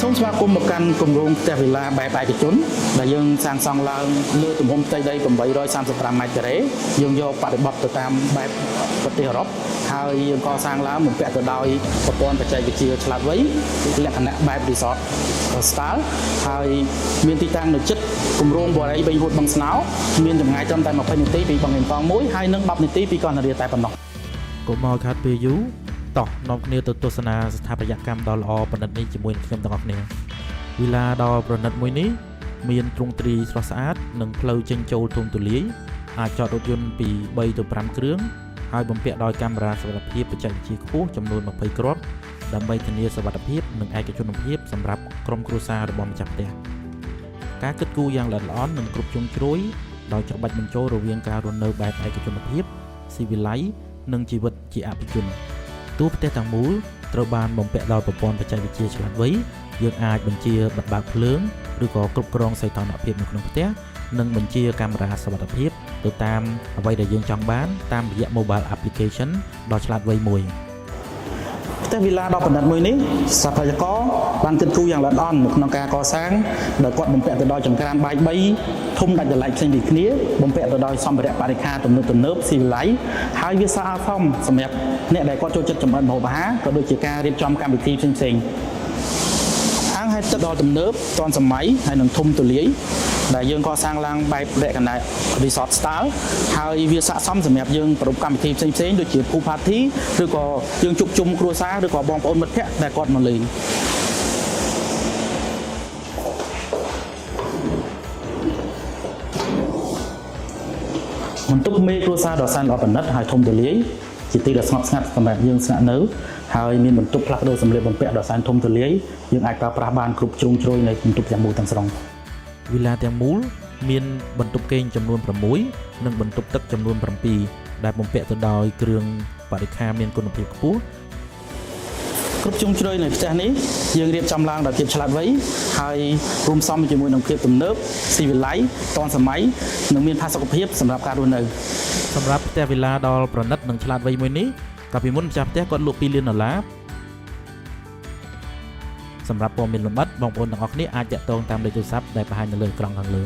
សូមស្វាគមន៍មកកាន់គម្រោងផ្ទះវិឡាបែបឯកជនដែលយើងសាងសង់ឡើងលើទំហំផ្ទៃដី835ម៉ែត្រការ៉េយើងយកបរិបទទៅតាមបែបប្រទេសអឺរ៉ុបហើយយើងកសាងឡើងបំពាក់ទៅដោយប្រព័ន្ធបច្ចេកវិទ្យាឆ្លាតវៃលក្ខណៈបែប resort style ហើយមានទីតាំងនៅជិតគម្រោងបរិយាវិញហួតបឹងស្នោមានចម្ងាយត្រឹមតែ20នាទីពីបឹងឯងកងមួយហើយនឹង10នាទីពីកោះនរាតែប៉ុណ្ណោះកុំមកខាត់ពេលយូរតោះនាំគ្នាទៅទស្សនាស្ថាបត្យកម្មដ៏ល្អប្រណិតនេះជាមួយនឹងខ្ញុំទាំងអស់គ្នាវិឡាដ៏ប្រណិតមួយនេះមានទ្រង់ទ្រីស្រស់ស្អាតនិងផ្លូវចេញចូលទូលាយអាចចតរថយន្តពី3ទៅ5គ្រឿងហើយបំពាក់ដោយកាមេរ៉ាសុវត្ថិភាពបច្ចេកវិទ្យាខ្ពស់ចំនួន20គ្រាប់ដើម្បីធានាសុវត្ថិភាពនិងឯកជនភាពសម្រាប់ក្រុមគ្រួសាររបស់ម្ចាស់ផ្ទះការគិតគូរយ៉ាងល្អិតល្អន់និងគ្រប់ជ្រុងជ្រោយដោយច្របាច់បញ្ចូលរវាងការរស់នៅបែបឯកជនភាពស៊ីវិល័យនិងជីវិតជាអភិជនតួផ្ទះទាំងមូលត្រូវបានបំពាក់ដោយប្រព័ន្ធបច្ចេកវិទ្យាឆ្លាតវៃយើងអាចបញ្ជាបិទបើកភ្លើងឬក៏គ្រប់គ្រងសីតុណ្ហភាពនៅក្នុងផ្ទះនិងបញ្ជាកាមេរ៉ាសុវត្ថិភាពទៅតាមអ្វីដែលយើងចង់បានតាមរយៈ mobile application ដ៏ឆ្លាតវៃមួយផ្ទះវិឡាដ៏ប្រណិតមួយនេះស្ថាបត្យករបានគិតគូរយ៉ាងល្អិតល្អន់នៅក្នុងការកសាងដោយគាត់បំពាក់ទៅដោយចង្ក្រានបាយ3ធំដាច់ដライផ្សេងពីគ្នាបំពាក់ទៅដោយសម្ភារៈបរិក្ខារទំនើបស៊ីវិល័យហើយវាស័ក្តិសមសម្រាប់អ្នកដែលគាត់ចូលចិត្តចម្អិនម្ហូបអាហារក៏ដូចជាការរៀបចំកម្មវិធីផ្សេងៗអាងហេតុទឹកដ៏ទំនើបទាន់សម័យហើយនឹងធំទូលាយដែលយើងកសាងឡើងបែបលក្ខណៈ resort style ហើយវាស័ក្តិសមសម្រាប់យើងប្រារព្ធកម្មវិធីផ្សេងៗដូចជា pool party ឬក៏យើងជួបជុំគ្រួសារឬក៏បងប្អូនមិត្តភ័ក្តិដែលគាត់មកលេងបន្ទប់មេគ្រួសារដ៏សែនល្អប្រណិតហើយធំទូលាយជាទីដ៏ស្ងប់ស្ងាត់សម្រាប់យើងស្នាក់នៅហើយមានបន្ទប់ផ្លាស់ប្ដូរសម្លៀកបំពាក់ដ៏សែនធំទូលាយយើងអាចប្រើប្រាស់បានគ្រប់ជ្រុងជ្រោយនៃបន្ទប់ទាំងមូលទាំងស្រុងវិឡាទាំងមូលមានបន្ទប់គេងចំនួន6និងបន្ទប់ទឹកចំនួន7ដែលបំពាក់ទៅដោយគ្រឿងបរិក្ខារមានគុណភាពខ្ពស់គ្រប់ជ្រុងជ្រោយនៃផ្ទះនេះយើងរៀបចំឡើងដោយភាពឆ្លាតវៃហើយរួមផ្សំជាមួយនឹងភាពទំនើបស៊ីវិល័យទាន់សម័យនិងមានផាសុកភាពសម្រាប់ការរស់នៅសម្រាប់ផ្ទះវិឡាដ៏ប្រណិតនិងឆ្លាតវៃមួយនេះកាលពីមុនម្ចាស់ផ្ទះគាត់លក់$2 លានសម្រាប់ព័ត៌មានលម្អិតបងប្អូនទាំងអស់គ្នាអាចតាក់ទងតាមលេខទូរស័ព្ទដែលបង្ហាញនៅលើអេក្រង់ខាងលើ